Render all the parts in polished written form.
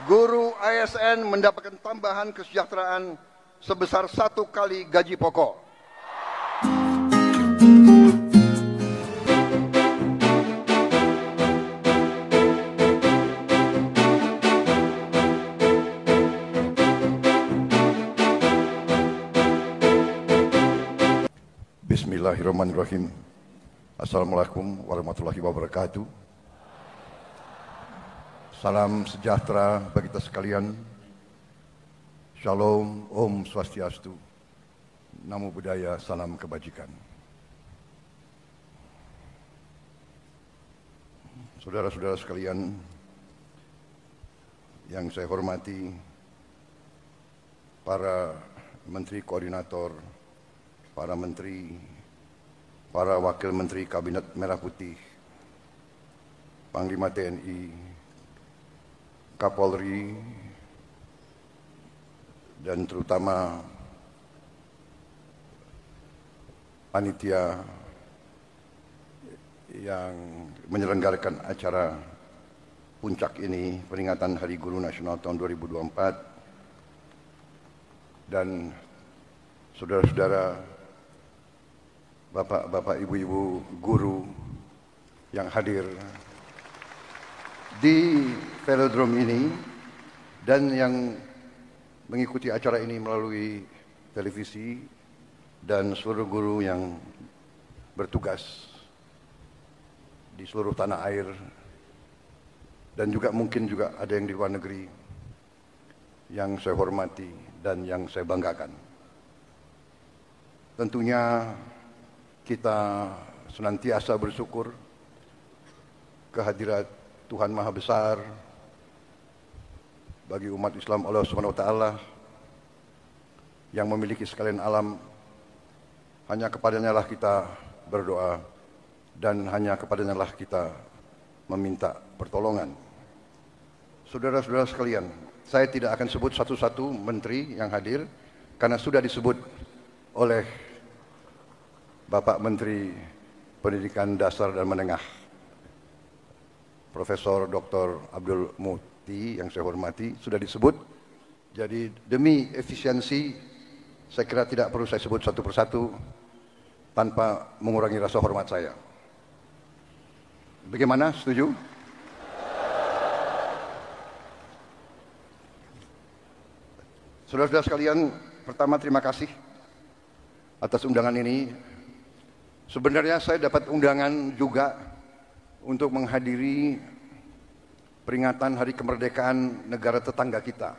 Guru ASN mendapatkan tambahan kesejahteraan sebesar 1 kali gaji pokok. Bismillahirrahmanirrahim. Assalamualaikum warahmatullahi wabarakatuh. Salam sejahtera bagi kita sekalian. Shalom, Om Swastiastu, Namo Buddhaya, salam kebajikan. Saudara-saudara sekalian yang saya hormati, para menteri koordinator, para menteri, para wakil menteri Kabinet Merah Putih, Panglima TNI, Kapolri, dan terutama panitia yang menyelenggarakan acara puncak ini, peringatan Hari Guru Nasional tahun 2024, dan saudara-saudara, bapak-bapak, ibu-ibu guru yang hadir di velodrome ini dan yang mengikuti acara ini melalui televisi, dan seluruh guru yang bertugas di seluruh tanah air, dan juga mungkin juga ada yang di luar negeri yang saya hormati dan yang saya banggakan. Tentunya kita senantiasa bersyukur kehadirat Tuhan Maha Besar bagi umat Islam, Allah Subhanahu wa Ta'ala, yang memiliki sekalian alam. Hanya kepadanya lah kita berdoa dan hanya kepadanya lah kita meminta pertolongan. Saudara-saudara sekalian, saya tidak akan sebut satu-satu menteri yang hadir karena sudah disebut oleh Bapak Menteri Pendidikan Dasar dan Menengah, Profesor Dr. Abdul Muti, yang saya hormati, sudah disebut. Jadi demi efisiensi, saya kira tidak perlu saya sebut satu persatu tanpa mengurangi rasa hormat saya. Bagaimana? Setuju? Saudara-saudara sekalian, pertama terima kasih atas undangan ini. Sebenarnya saya dapat undangan juga untuk menghadiri peringatan Hari Kemerdekaan negara tetangga kita.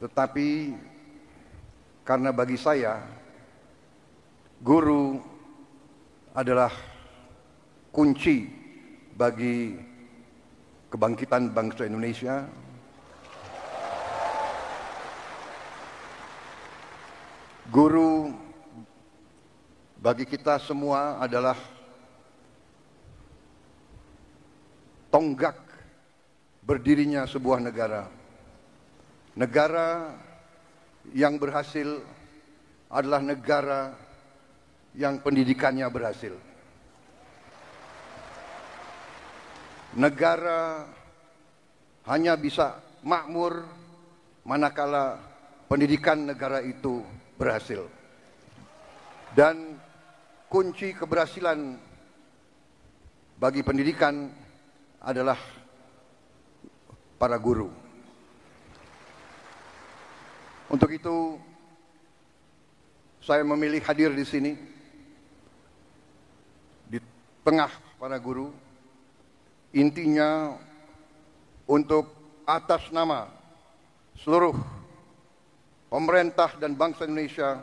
Tetapi karena bagi saya, guru adalah kunci bagi kebangkitan bangsa Indonesia. Guru bagi kita semua adalah tonggak berdirinya sebuah negara. Negara yang berhasil adalah negara yang pendidikannya berhasil. Negara hanya bisa makmur manakala pendidikan negara itu berhasil. Dan kunci keberhasilan bagi pendidikan adalah para guru. Untuk itu, saya memilih hadir di sini, di tengah para guru. Intinya untuk atas nama seluruh pemerintah dan bangsa Indonesia,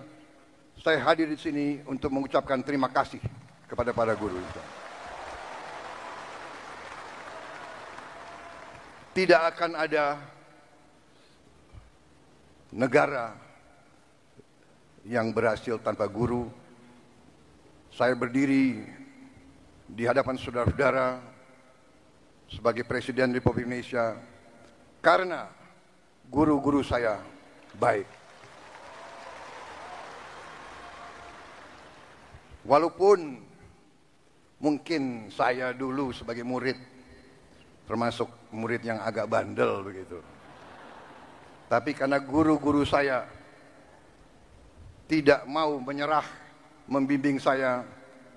saya hadir di sini untuk mengucapkan terima kasih kepada para guru. Tidak akan ada negara yang berhasil tanpa guru. Saya berdiri di hadapan saudara-saudara sebagai Presiden Republik Indonesia karena guru-guru saya baik. Walaupun mungkin saya dulu sebagai murid termasuk murid yang agak bandel begitu. Tapi karena guru-guru saya tidak mau menyerah membimbing saya,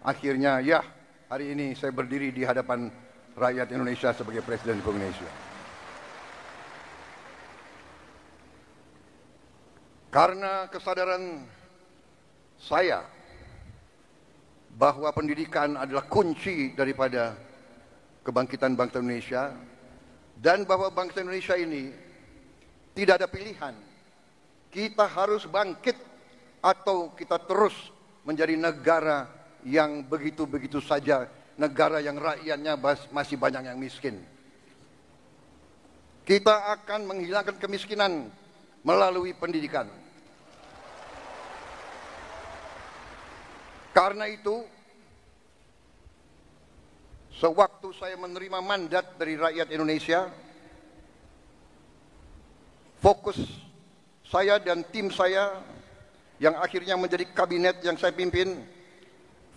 akhirnya ya hari ini saya berdiri di hadapan rakyat Indonesia sebagai Presiden Republik Indonesia. Karena kesadaran saya bahwa pendidikan adalah kunci daripada kebangkitan bangsa Indonesia, dan bahwa bangsa Indonesia ini tidak ada pilihan. Kita harus bangkit atau kita terus menjadi negara yang begitu-begitu saja, negara yang rakyatnya masih banyak yang miskin. Kita akan menghilangkan kemiskinan melalui pendidikan. Karena itu, sewaktu saya menerima mandat dari rakyat Indonesia, fokus saya dan tim saya yang akhirnya menjadi kabinet yang saya pimpin,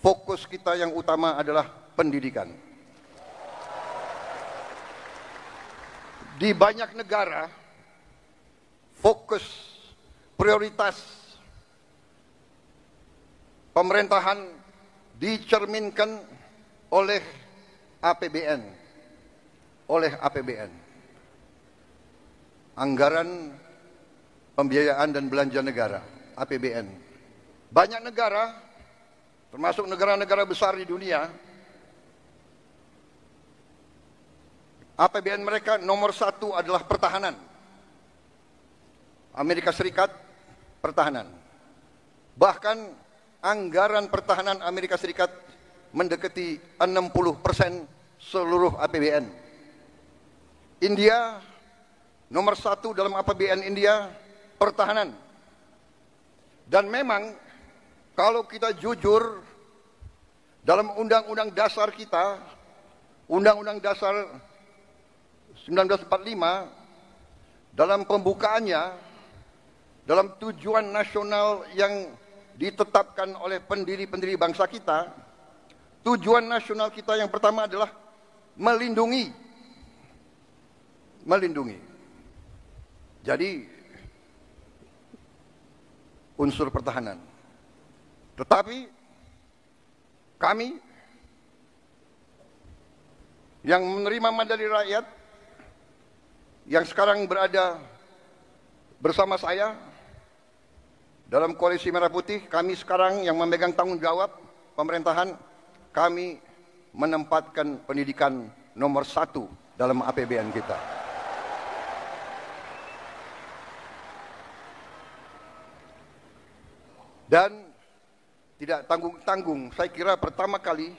fokus kita yang utama adalah pendidikan. Di banyak negara, fokus prioritas pemerintahan dicerminkan oleh APBN, anggaran pembiayaan dan belanja negara, APBN. Banyak negara, termasuk negara-negara besar di dunia, APBN mereka nomor 1 adalah pertahanan. Amerika Serikat, pertahanan. Bahkan anggaran pertahanan Amerika Serikat mendekati 60% seluruh APBN. India, nomor 1 dalam APBN India, pertahanan. Dan memang kalau kita jujur, dalam Undang-Undang Dasar kita, Undang-Undang Dasar 1945, dalam pembukaannya, dalam tujuan nasional yang ditetapkan oleh pendiri-pendiri bangsa kita, tujuan nasional kita yang pertama adalah melindungi. Jadi unsur pertahanan. Tetapi kami yang menerima mandat dari rakyat, yang sekarang berada bersama saya dalam Koalisi Merah Putih, kami sekarang yang memegang tanggung jawab pemerintahan, kami menempatkan pendidikan nomor 1 dalam APBN kita. Dan tidak tanggung-tanggung, saya kira pertama kali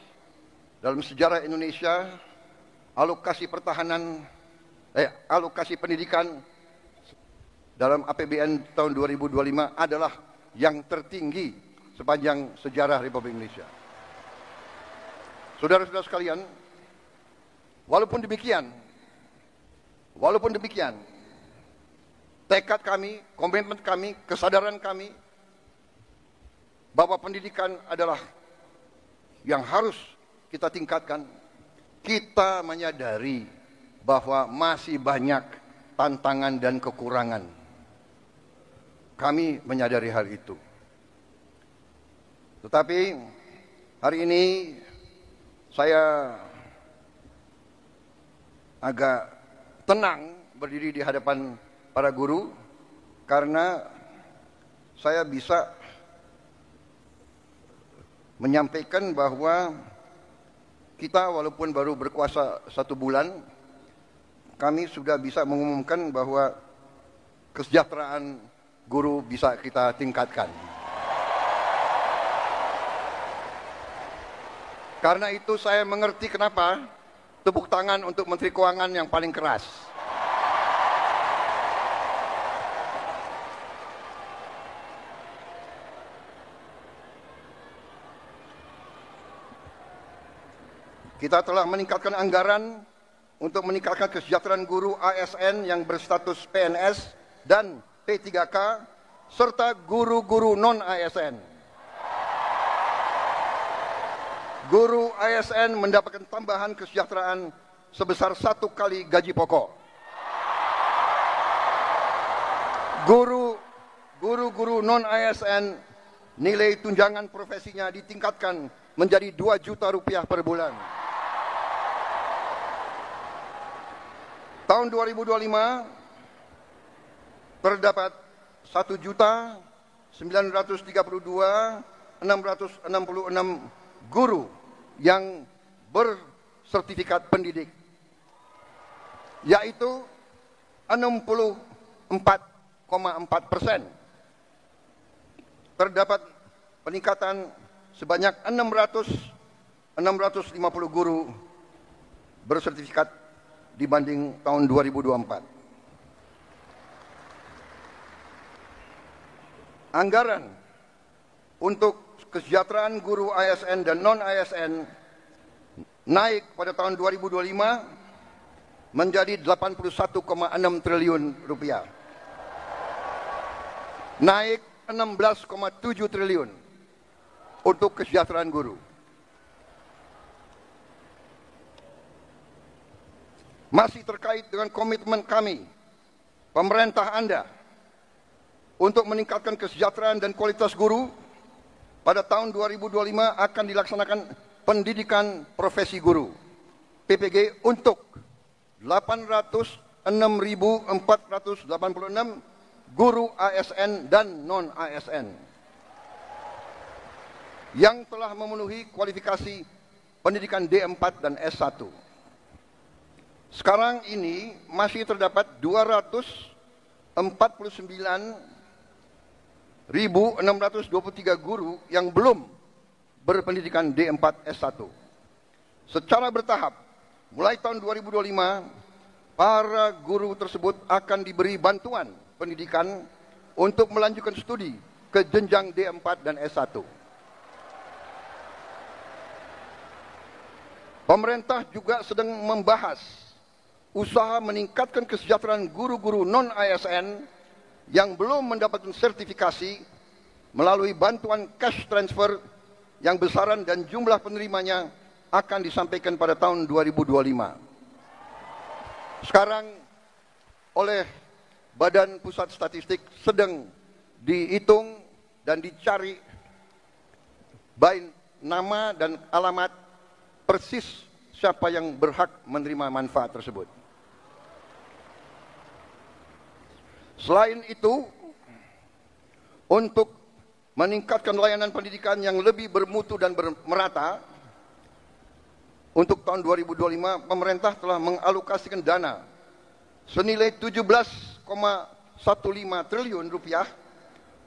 dalam sejarah Indonesia alokasi pendidikan dalam APBN tahun 2025 adalah yang tertinggi sepanjang sejarah Republik Indonesia. Saudara-saudara sekalian, walaupun demikian, tekad kami, komitmen kami, kesadaran kami bahwa pendidikan adalah yang harus kita tingkatkan. Kita menyadari bahwa masih banyak tantangan dan kekurangan. Kami menyadari hal itu. Tetapi hari ini saya agak tenang berdiri di hadapan para guru karena saya bisa menyampaikan bahwa kita walaupun baru berkuasa 1 bulan, kami sudah bisa mengumumkan bahwa kesejahteraan guru bisa kita tingkatkan. Karena itu saya mengerti kenapa tepuk tangan untuk Menteri Keuangan yang paling keras. Kita telah meningkatkan anggaran untuk meningkatkan kesejahteraan guru ASN yang berstatus PNS dan P3K serta guru-guru non-ASN. Guru ASN mendapatkan tambahan kesejahteraan sebesar 1 kali gaji pokok. Guru-guru non-ASN nilai tunjangan profesinya ditingkatkan menjadi 2 juta rupiah per bulan. Tahun 2025 terdapat 1.932.666 guru yang bersertifikat pendidik, yaitu 64,4%. Terdapat peningkatan sebanyak 650 guru bersertifikat dibanding tahun 2024. Anggaran untuk kesejahteraan guru ASN dan non-ASN naik pada tahun 2025 menjadi 81,6 triliun rupiah. Naik 16,7 triliun untuk kesejahteraan guru. Masih terkait dengan komitmen kami, pemerintah Anda, untuk meningkatkan kesejahteraan dan kualitas guru, pada tahun 2025 akan dilaksanakan pendidikan profesi guru, PPG, untuk 806.486 guru ASN dan non-ASN yang telah memenuhi kualifikasi pendidikan D4 dan S1. Sekarang ini masih terdapat 249.623 guru yang belum berpendidikan D4 S1. Secara bertahap, mulai tahun 2025, para guru tersebut akan diberi bantuan pendidikan untuk melanjutkan studi ke jenjang D4 dan S1. Pemerintah juga sedang membahas usaha meningkatkan kesejahteraan guru-guru non-ASN yang belum mendapatkan sertifikasi melalui bantuan cash transfer yang besaran dan jumlah penerimanya akan disampaikan pada tahun 2025. Sekarang oleh Badan Pusat Statistik sedang dihitung dan dicari baik nama dan alamat persis siapa yang berhak menerima manfaat tersebut. Selain itu, untuk meningkatkan layanan pendidikan yang lebih bermutu dan merata, untuk tahun 2025 pemerintah telah mengalokasikan dana senilai 17,15 triliun rupiah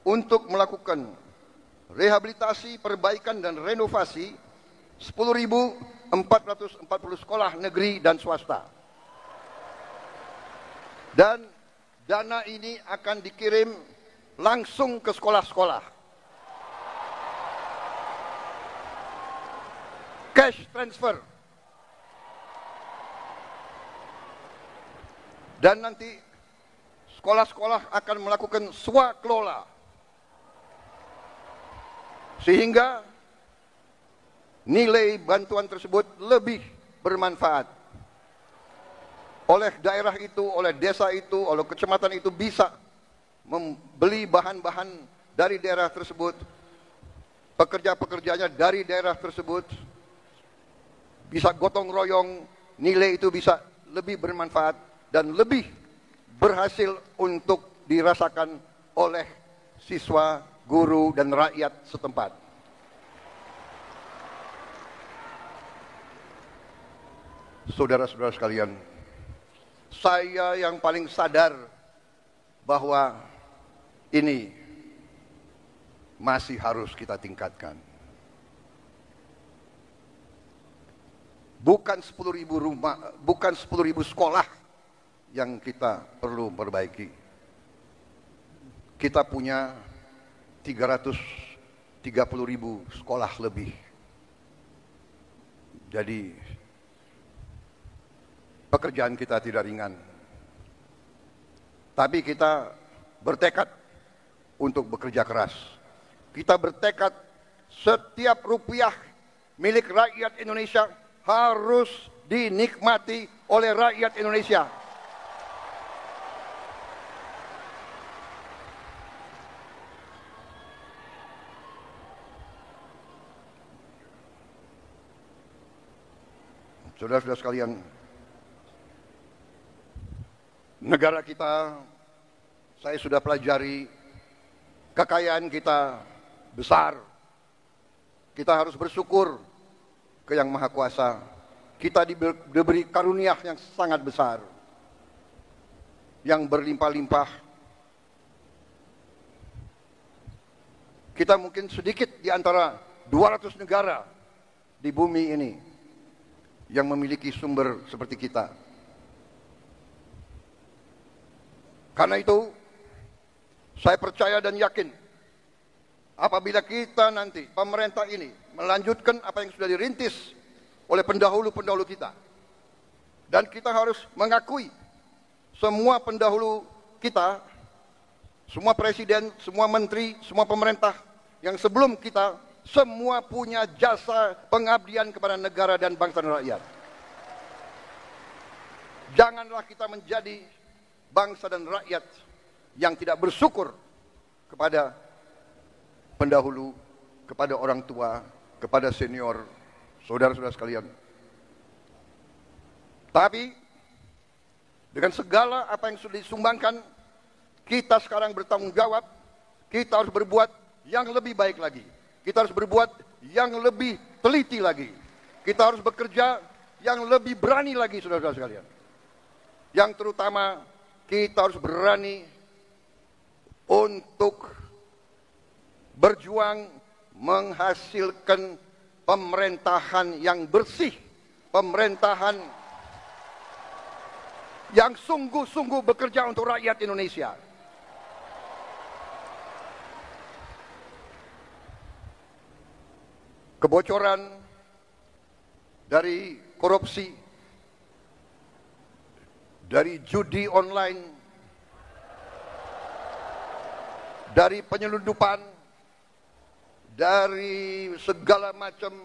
untuk melakukan rehabilitasi, perbaikan dan renovasi 10.440 sekolah negeri dan swasta. Dan dana ini akan dikirim langsung ke sekolah-sekolah. Cash transfer. Dan nanti sekolah-sekolah akan melakukan swakelola, sehingga nilai bantuan tersebut lebih bermanfaat. Oleh daerah itu, oleh desa itu, oleh kecamatan itu bisa membeli bahan-bahan dari daerah tersebut, pekerja-pekerjanya dari daerah tersebut, bisa gotong royong, nilai itu bisa lebih bermanfaat dan lebih berhasil untuk dirasakan oleh siswa, guru, dan rakyat setempat. Saudara-saudara sekalian, saya yang paling sadar bahwa ini masih harus kita tingkatkan. Bukan 10.000 rumah, bukan 10.000 sekolah yang kita perlu perbaiki. Kita punya 330.000 sekolah lebih. Jadi pekerjaan kita tidak ringan. Tapi kita bertekad untuk bekerja keras. Kita bertekad setiap rupiah milik rakyat Indonesia harus dinikmati oleh rakyat Indonesia. Saudara-saudara sekalian, negara kita, saya sudah pelajari, kekayaan kita besar. Kita harus bersyukur ke Yang Maha Kuasa. Kita diberi karunia yang sangat besar, yang berlimpah-limpah. Kita mungkin sedikit di antara 200 negara di bumi ini yang memiliki sumber seperti kita. Karena itu, saya percaya dan yakin, apabila kita nanti, pemerintah ini, melanjutkan apa yang sudah dirintis oleh pendahulu-pendahulu kita. Dan kita harus mengakui, semua pendahulu kita, semua presiden, semua menteri, semua pemerintah yang sebelum kita, semua punya jasa pengabdian kepada negara dan bangsa dan rakyat. Janganlah kita menjadi bangsa dan rakyat yang tidak bersyukur kepada pendahulu, kepada orang tua, kepada senior, saudara-saudara sekalian. Tapi dengan segala apa yang sudah disumbangkan, kita sekarang bertanggung jawab, kita harus berbuat yang lebih baik lagi. Kita harus berbuat yang lebih teliti lagi. Kita harus bekerja yang lebih berani lagi, saudara-saudara sekalian. Yang terutama, kita harus berani untuk berjuang menghasilkan pemerintahan yang bersih, pemerintahan yang sungguh-sungguh bekerja untuk rakyat Indonesia. Kebocoran dari korupsi, dari judi online, dari penyelundupan, dari segala macam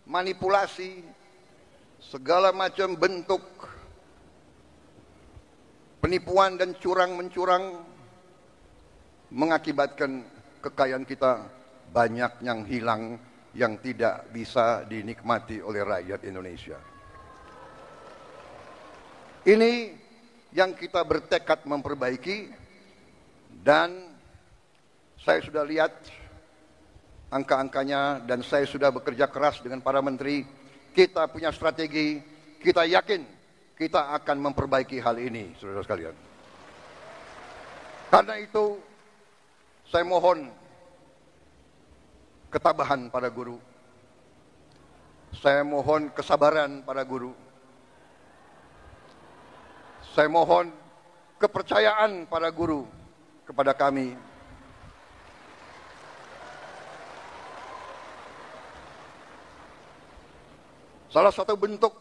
manipulasi, segala macam bentuk penipuan dan curang-mencurang, mengakibatkan kekayaan kita banyak yang hilang, yang tidak bisa dinikmati oleh rakyat Indonesia. Ini yang kita bertekad memperbaiki, dan saya sudah lihat angka-angkanya, dan saya sudah bekerja keras dengan para menteri. Kita punya strategi, kita yakin kita akan memperbaiki hal ini, saudara sekalian. Karena itu, saya mohon ketabahan pada guru. Saya mohon kesabaran pada guru. Saya mohon kepercayaan pada guru kepada kami. Salah satu bentuk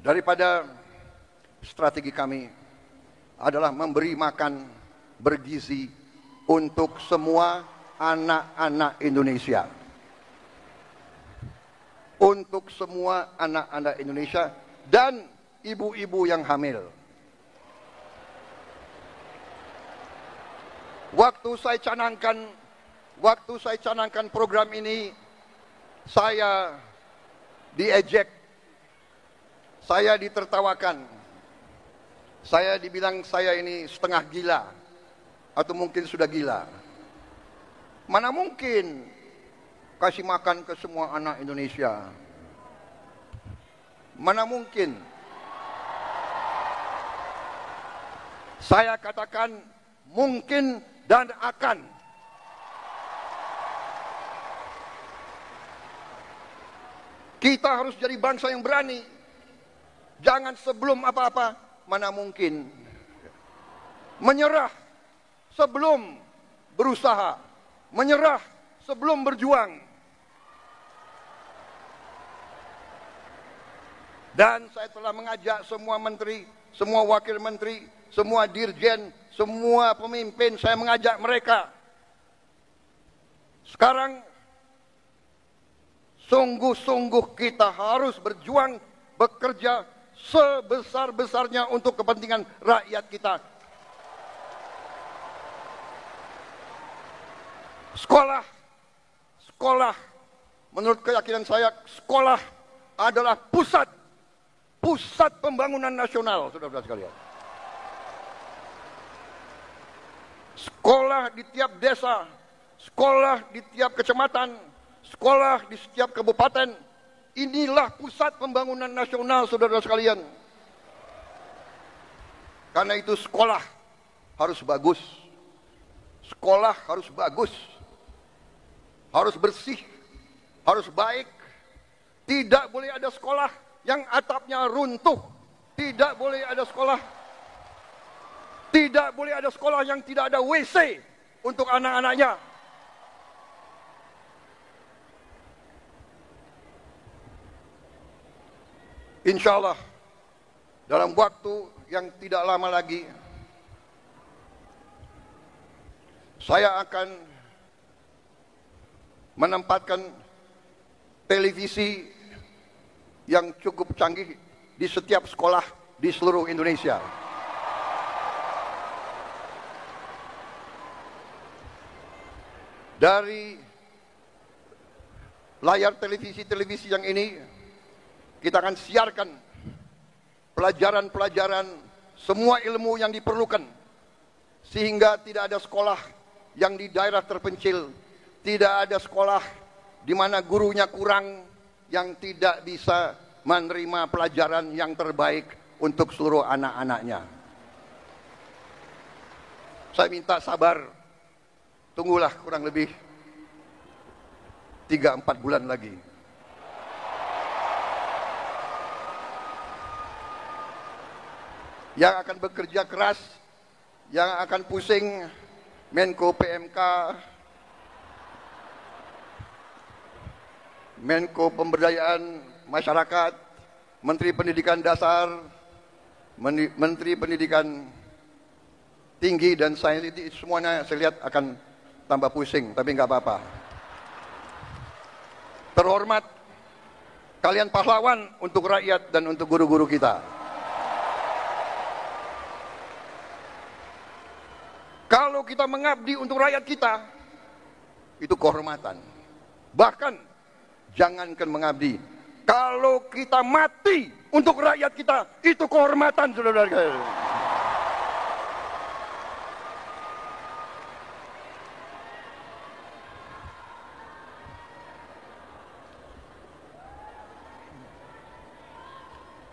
daripada strategi kami adalah memberi makan bergizi untuk semua anak-anak Indonesia. Untuk semua anak-anak Indonesia dan ibu-ibu yang hamil. Waktu saya canangkan program ini, saya diejek, saya ditertawakan, saya dibilang saya ini setengah gila, atau mungkin sudah gila. Mana mungkin kasih makan ke semua anak Indonesia? Mana mungkin? Saya katakan mungkin dan akan. Kita harus jadi bangsa yang berani. Jangan sebelum apa-apa, mana mungkin. Menyerah sebelum berusaha, menyerah sebelum berjuang. Dan saya telah mengajak semua menteri, semua wakil menteri, semua dirjen, semua pemimpin, saya mengajak mereka. Sekarang sungguh-sungguh kita harus berjuang, bekerja sebesar-besarnya untuk kepentingan rakyat kita. Sekolah, menurut keyakinan saya, sekolah adalah pusat pembangunan nasional, saudara-saudara sekalian. Sekolah di tiap desa, sekolah di tiap kecamatan, sekolah di setiap kabupaten, inilah pusat pembangunan nasional, saudara-saudara sekalian. Karena itu sekolah harus bagus, sekolah harus bagus, harus bersih, harus baik. Tidak boleh ada sekolah yang atapnya runtuh. Tidak boleh ada sekolah yang tidak ada WC untuk anak-anaknya. Insya Allah dalam waktu yang tidak lama lagi saya akan menempatkan televisi yang cukup canggih di setiap sekolah di seluruh Indonesia. Dari layar televisi yang ini kita akan siarkan pelajaran-pelajaran, semua ilmu yang diperlukan, sehingga tidak ada sekolah yang di daerah terpencil, tidak ada sekolah di mana gurunya kurang, yang tidak bisa menerima pelajaran yang terbaik untuk seluruh anak-anaknya. Saya minta sabar, tunggulah kurang lebih 3-4 bulan lagi. Yang akan bekerja keras, yang akan pusing Menko PMK, Menko Pemberdayaan Masyarakat, Menteri Pendidikan Dasar, Menteri Pendidikan Tinggi dan Sains, itu semuanya saya lihat akan tambah pusing, tapi nggak apa-apa. Terhormat, kalian pahlawan untuk rakyat dan untuk guru-guru kita. Kalau kita mengabdi untuk rakyat kita, itu kehormatan. Bahkan, jangankan mengabdi, kalau kita mati untuk rakyat kita, itu kehormatan, saudara-saudara.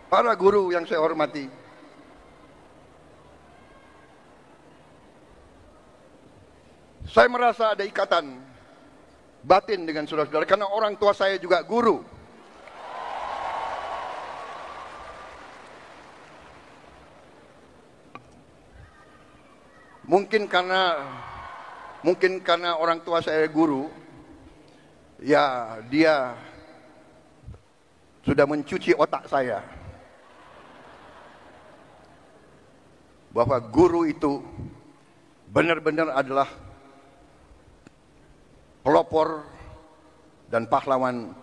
Para guru yang saya hormati, saya merasa ada ikatan batin dengan saudara-saudara karena orang tua saya juga guru. Mungkin karena orang tua saya guru, ya dia sudah mencuci otak saya bahwa guru itu benar-benar adalah pelopor dan pahlawan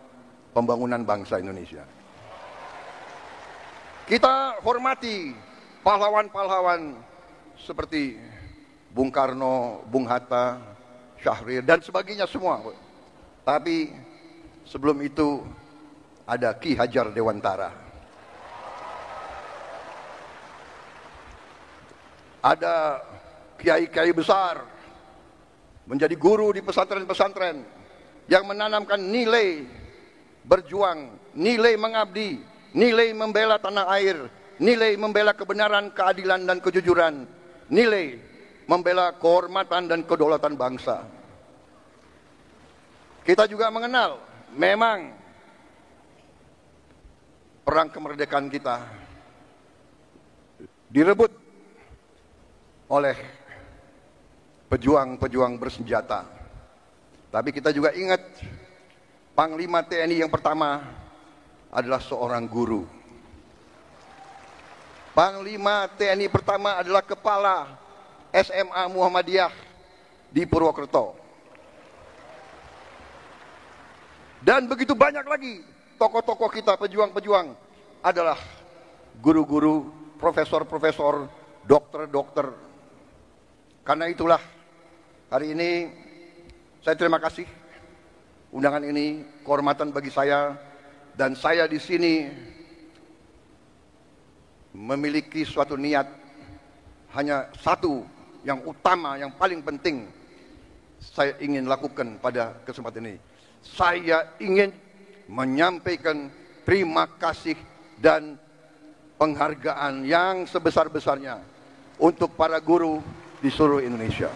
pembangunan bangsa Indonesia. Kita hormati pahlawan-pahlawan seperti Bung Karno, Bung Hatta, Syahrir, dan sebagainya semua. Tapi sebelum itu ada Ki Hajar Dewantara. Ada kiai-kiai besar menjadi guru di pesantren-pesantren yang menanamkan nilai berjuang, nilai mengabdi, nilai membela tanah air, nilai membela kebenaran, keadilan, dan kejujuran, nilai membela kehormatan dan kedaulatan bangsa. Kita juga mengenal, memang perang kemerdekaan kita direbut oleh pejuang-pejuang bersenjata. Tapi kita juga ingat, Panglima TNI yang pertama adalah seorang guru. Panglima TNI pertama adalah kepala SMA Muhammadiyah di Purwokerto. Dan begitu banyak lagi tokoh-tokoh kita, pejuang-pejuang adalah guru-guru, profesor-profesor, dokter-dokter. Karena itulah hari ini saya terima kasih undangan ini, kehormatan bagi saya, dan saya di sini memiliki suatu niat hanya satu yang utama, yang paling penting saya ingin lakukan pada kesempatan ini. Saya ingin menyampaikan terima kasih dan penghargaan yang sebesar-besarnya untuk para guru di seluruh Indonesia.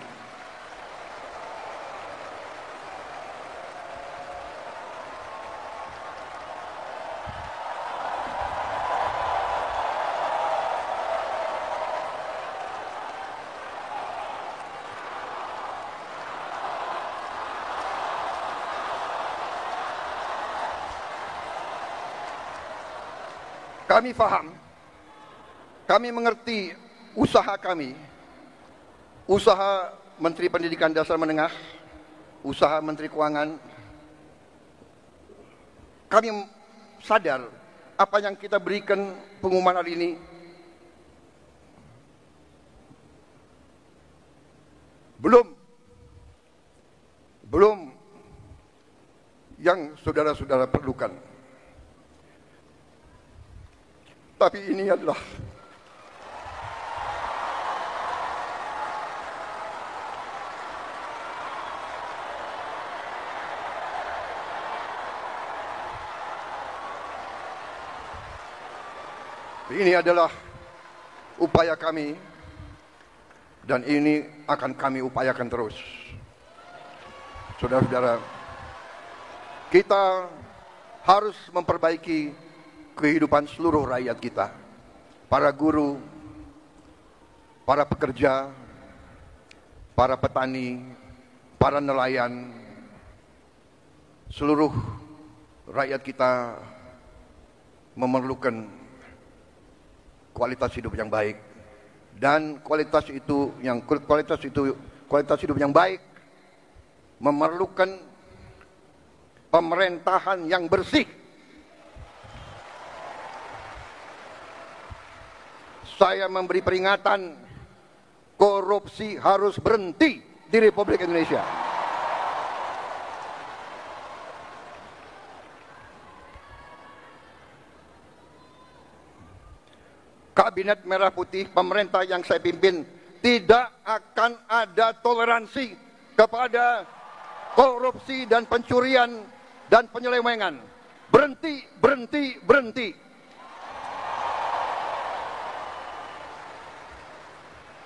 Kami paham, kami mengerti usaha kami, usaha Menteri Pendidikan Dasar Menengah, usaha Menteri Keuangan. Kami sadar apa yang kita berikan pengumuman hari ini belum yang saudara-saudara perlukan. Tapi ini adalah upaya kami, dan ini akan kami upayakan terus. Saudara-saudara, kita harus memperbaiki kehidupan seluruh rakyat kita, para guru, para pekerja, para petani, para nelayan, seluruh rakyat kita memerlukan kualitas hidup yang baik, dan kualitas hidup yang baik memerlukan pemerintahan yang bersih. Saya memberi peringatan, korupsi harus berhenti di Republik Indonesia. Kabinet Merah Putih, pemerintah yang saya pimpin, tidak akan ada toleransi kepada korupsi dan pencurian dan penyelewengan. Berhenti, berhenti, berhenti.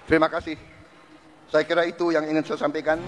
Terima kasih. Saya kira itu yang ingin saya sampaikan.